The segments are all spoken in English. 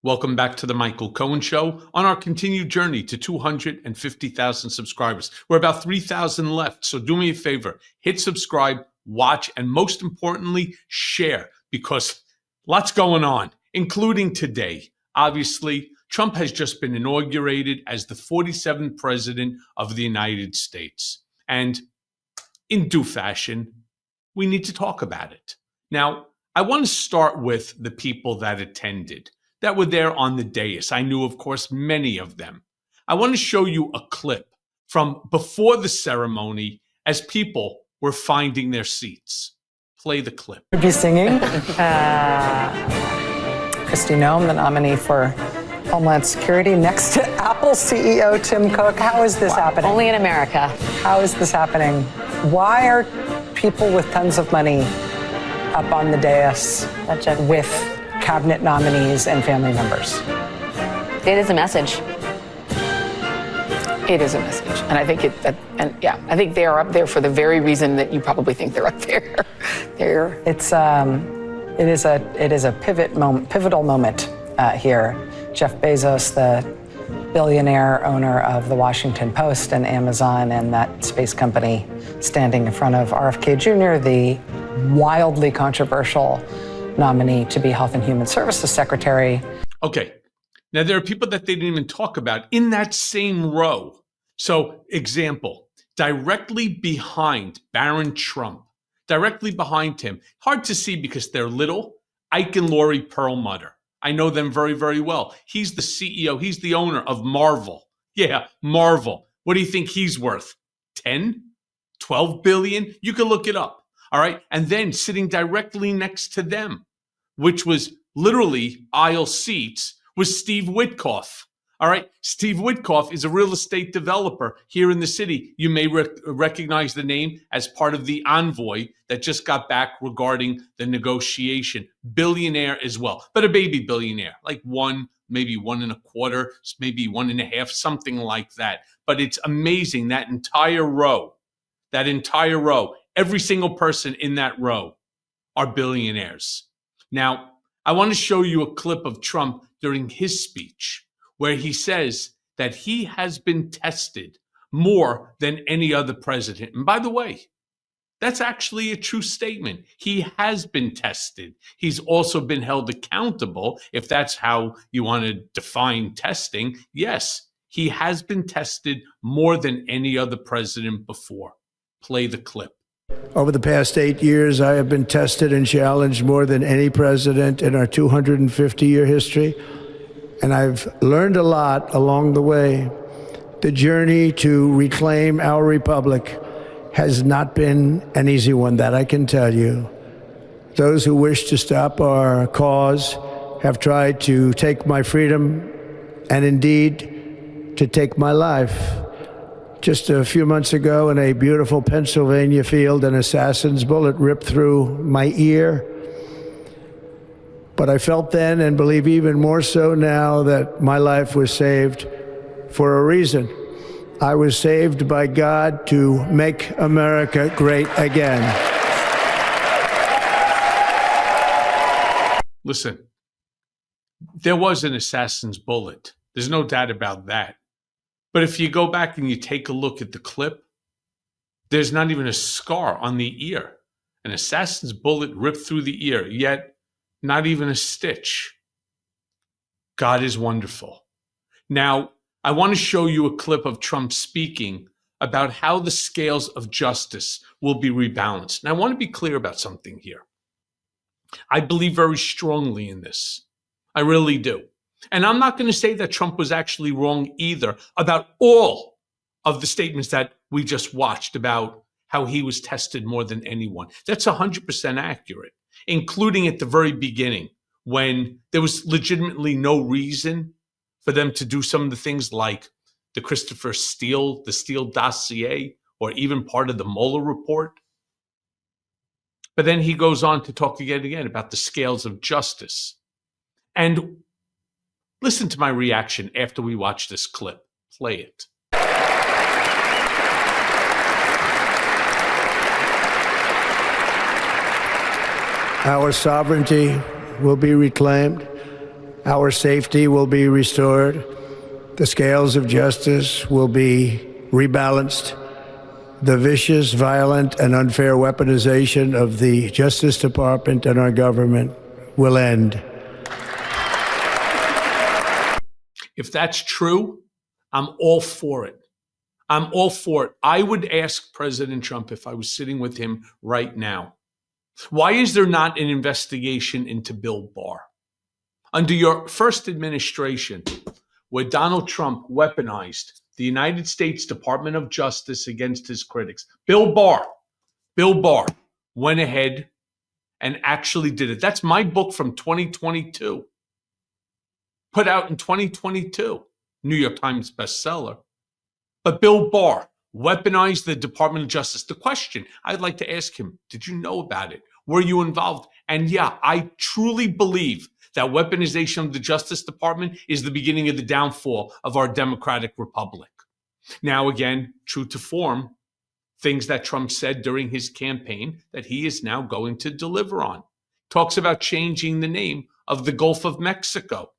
Welcome back to the Michael Cohen Show on our continued journey to 250,000 subscribers. We're about 3,000 left, so do me a favor, hit subscribe, watch, and most importantly, share, because lots going on, including today. Obviously, Trump has just been inaugurated as the 47th president of the United States. And in due fashion, we need to talk about it. Now, I want to start with the people that attended, that were there on the dais. I knew, of course, many of them. I want to show you a clip from before the ceremony as people were finding their seats. Play the clip. Would be singing. Kristi Noem, the nominee for Homeland Security, next to Apple CEO Tim Cook. How is this happening? Only in America. How is this happening? Why are people with tons of money up on the dais with cabinet nominees and family members? It is a message. It is a message, and I think I think they are up there for the very reason that you probably think they're up there. It is a pivotal moment here. Jeff Bezos, the billionaire owner of the Washington Post and Amazon and that space company, standing in front of RFK Jr., the wildly controversial nominee to be Health and Human Services Secretary. Okay. Now, there are people that they didn't even talk about in that same row. So, example, directly behind Barron Trump, directly behind him, hard to see because they're little, Ike and Lori Perlmutter. I know them very, very well. He's the CEO. He's the owner of Marvel. Yeah, Marvel. What do you think he's worth? 10? 12 billion? You can look it up. All right. And then sitting directly next to them, which was literally aisle seats, was Steve Witkoff. All right. Steve Witkoff is a real estate developer here in the city. You may recognize the name as part of the envoy that just got back regarding the negotiation. Billionaire as well, but a baby billionaire, like maybe 1.25, maybe 1.5, something like that. But it's amazing, that entire row, every single person in that row are billionaires. Now, I want to show you a clip of Trump during his speech, where he says that he has been tested more than any other president. And by the way, that's actually a true statement. He has been tested. He's also been held accountable, if that's how you want to define testing. Yes, he has been tested more than any other president before. Play the clip. Over the past 8 years, I have been tested and challenged more than any president in our 250-year history. And I've learned a lot along the way. The journey to reclaim our republic has not been an easy one, that I can tell you. Those who wish to stop our cause have tried to take my freedom and indeed to take my life. Just a few months ago in a beautiful Pennsylvania field, an assassin's bullet ripped through my ear. But I felt then, and believe even more so now, that my life was saved for a reason. I was saved by God to make America great again. Listen, there was an assassin's bullet. There's no doubt about that. But if you go back and you take a look at the clip, there's not even a scar on the ear. An assassin's bullet ripped through the ear, yet not even a stitch. God is wonderful. Now, I want to show you a clip of Trump speaking about how the scales of justice will be rebalanced. And I want to be clear about something here. I believe very strongly in this. I really do. And I'm not going to say that Trump was actually wrong either about all of the statements that we just watched about how he was tested more than anyone. That's 100% accurate, including at the very beginning when there was legitimately no reason for them to do some of the things like the the Steele dossier, or even part of the Mueller report. But then he goes on to talk again about the scales of justice. And listen to my reaction after we watch this clip. Play it. Our sovereignty will be reclaimed. Our safety will be restored. The scales of justice will be rebalanced. The vicious, violent, and unfair weaponization of the Justice Department and our government will end. If that's true, I'm all for it. I'm all for it. I would ask President Trump if I was sitting with him right now, why is there not an investigation into Bill Barr? Under your first administration, where Donald Trump weaponized the United States Department of Justice against his critics, Bill Barr went ahead and actually did it. That's my book from 2022, put out in 2022, New York Times bestseller. But Bill Barr weaponized the Department of Justice. The question I'd like to ask him, did you know about it? Were you involved? And yeah, I truly believe that weaponization of the Justice Department is the beginning of the downfall of our democratic republic. Now, again, true to form, things that Trump said during his campaign that he is now going to deliver on. Talks about changing the name of the Gulf of Mexico.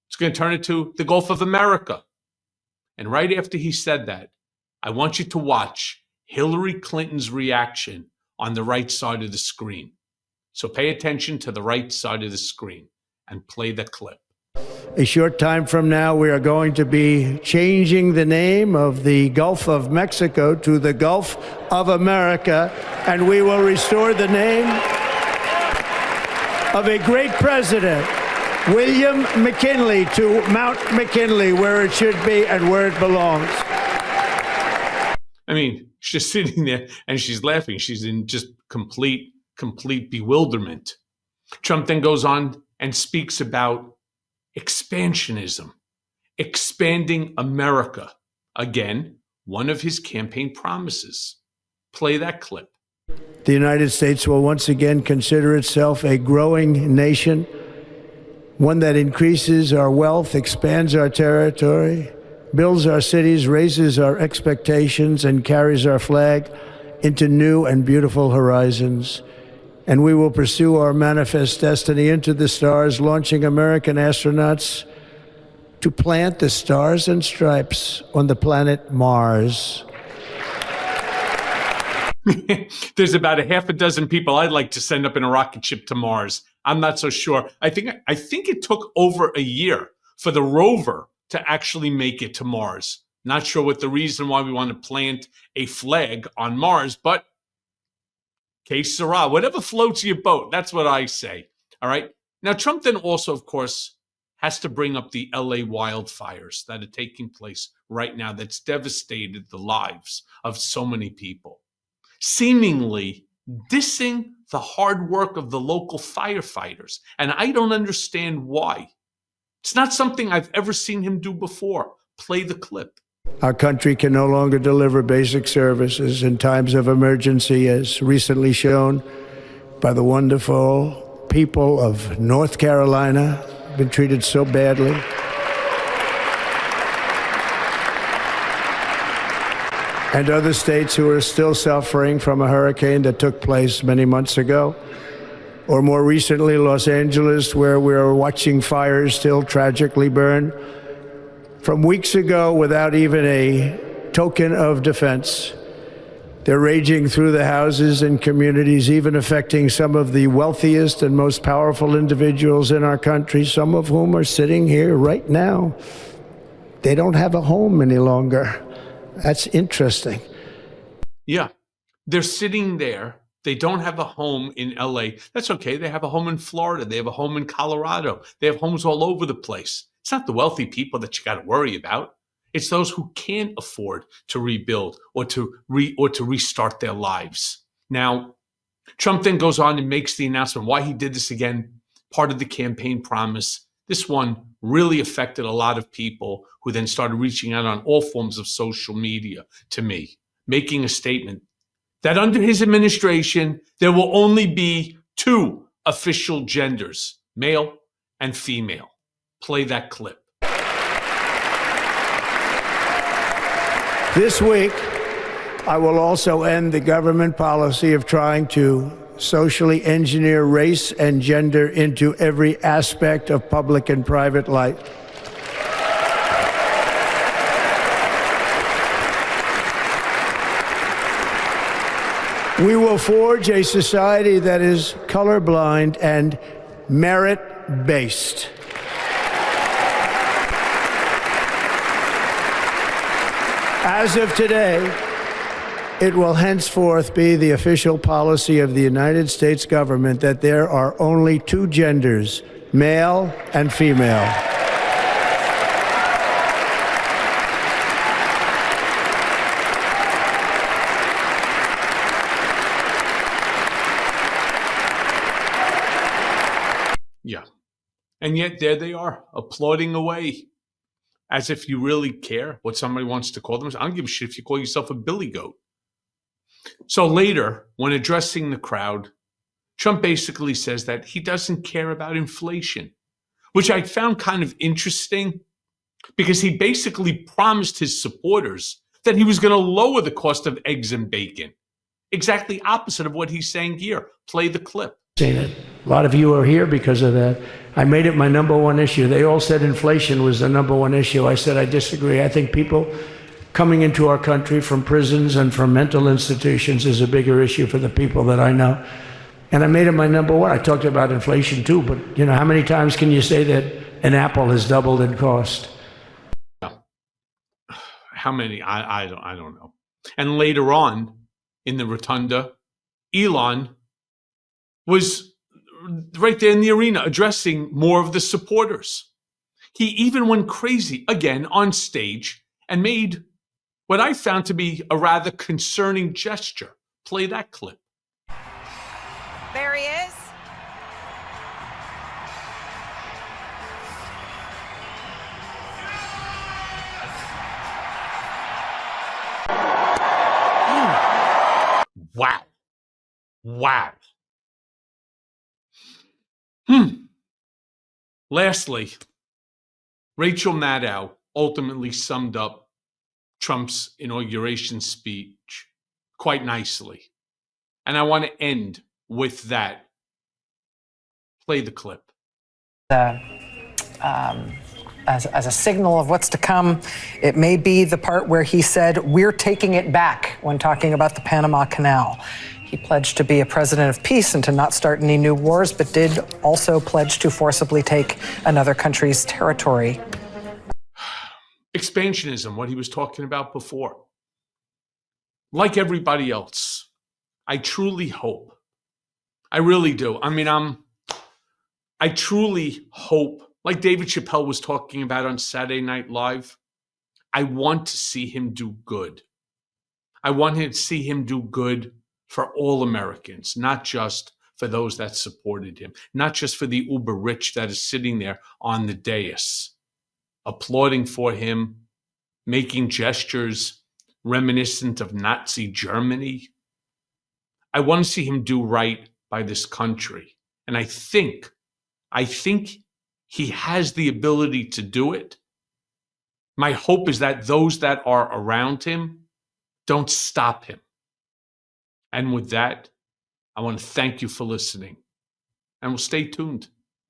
It's going to turn it to the Gulf of America. And right after he said that, I want you to watch Hillary Clinton's reaction on the right side of the screen. So pay attention to the right side of the screen and play the clip. A short time from now, we are going to be changing the name of the Gulf of Mexico to the Gulf of America, and we will restore the name of a great president, William McKinley, to Mount McKinley, where it should be and where it belongs. I mean, she's just sitting there and she's laughing. She's in just complete bewilderment. Trump then goes on and speaks about expansionism, expanding America. Again, one of his campaign promises. Play that clip. The United States will once again consider itself a growing nation, one that increases our wealth, expands our territory, builds our cities, raises our expectations, and carries our flag into new and beautiful horizons. And we will pursue our manifest destiny into the stars, launching American astronauts to plant the stars and stripes on the planet Mars. There's about a half a dozen people I'd like to send up in a rocket ship to Mars. I'm not so sure. I think it took over a year for the rover to actually make it to Mars. Not sure what the reason why we want to plant a flag on Mars, but que sera, whatever floats your boat. That's what I say. All right. Now, Trump then also, of course, has to bring up the LA wildfires that are taking place right now that's devastated the lives of so many people, seemingly dissing the hard work of the local firefighters. And I don't understand why. It's not something I've ever seen him do before. Play the clip. Our country can no longer deliver basic services in times of emergency, as recently shown by the wonderful people of North Carolina, been treated so badly. And other states who are still suffering from a hurricane that took place many months ago. Or more recently, Los Angeles, where we're watching fires still tragically burn from weeks ago without even a token of defense. They're raging through the houses and communities, even affecting some of the wealthiest and most powerful individuals in our country, some of whom are sitting here right now. They don't have a home any longer. That's interesting. Yeah, they're sitting there. They don't have a home in LA. That's okay. They have a home in Florida. They have a home in Colorado. They have homes all over the place. It's not the wealthy people that you got to worry about. It's those who can't afford to rebuild or to restart their lives. Now, Trump then goes on and makes the announcement why he did this again, part of the campaign promise. This one really affected a lot of people who then started reaching out on all forms of social media to me, making a statement that under his administration, there will only be 2 official genders, male and female. Play that clip. This week, I will also end the government policy of trying to socially engineer race and gender into every aspect of public and private life. We will forge a society that is colorblind and merit-based. As of today, it will henceforth be the official policy of the United States government that there are only two genders, male and female. Yeah. And yet there they are, applauding away, as if you really care what somebody wants to call them. I don't give a shit if you call yourself a billy goat. So later, when addressing the crowd, Trump basically says that he doesn't care about inflation, which I found kind of interesting because he basically promised his supporters that he was going to lower the cost of eggs and bacon. Exactly opposite of what he's saying here. Play the clip. A lot of you are here because of that. I made it my number one issue. They all said inflation was the number one issue. I said I disagree. I think people coming into our country from prisons and from mental institutions is a bigger issue for the people that I know. And I made it my number one. I talked about inflation too, but you know, how many times can you say that an apple has doubled in cost? How many? I don't know. And later on in the rotunda, Elon was right there in the arena addressing more of the supporters. He even went crazy again on stage and made what I found to be a rather concerning gesture. Play that clip. There he is. Wow. Wow. Lastly, Rachel Maddow ultimately summed up Trump's inauguration speech quite nicely. And I want to end with that. Play the clip. As a signal of what's to come, it may be the part where he said, "We're taking it back," when talking about the Panama Canal. He pledged to be a president of peace and to not start any new wars, but did also pledge to forcibly take another country's territory. Expansionism, what he was talking about before. Like everybody else, I truly hope, I really do. I mean, I truly hope, like David Chappelle was talking about on Saturday Night Live, I want to see him do good. I want to see him do good for all Americans, not just for those that supported him, not just for the uber rich that is sitting there on the dais, applauding for him, making gestures reminiscent of Nazi Germany. I want to see him do right by this country. And I think he has the ability to do it. My hope is that those that are around him don't stop him. And with that, I want to thank you for listening, and we'll stay tuned.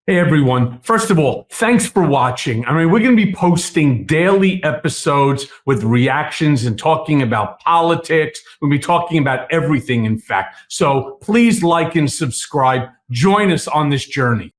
Hey, everyone. First of all, thanks for watching. I mean, we're going to be posting daily episodes with reactions and talking about politics. We'll be talking about everything, in fact. So please like and subscribe. Join us on this journey.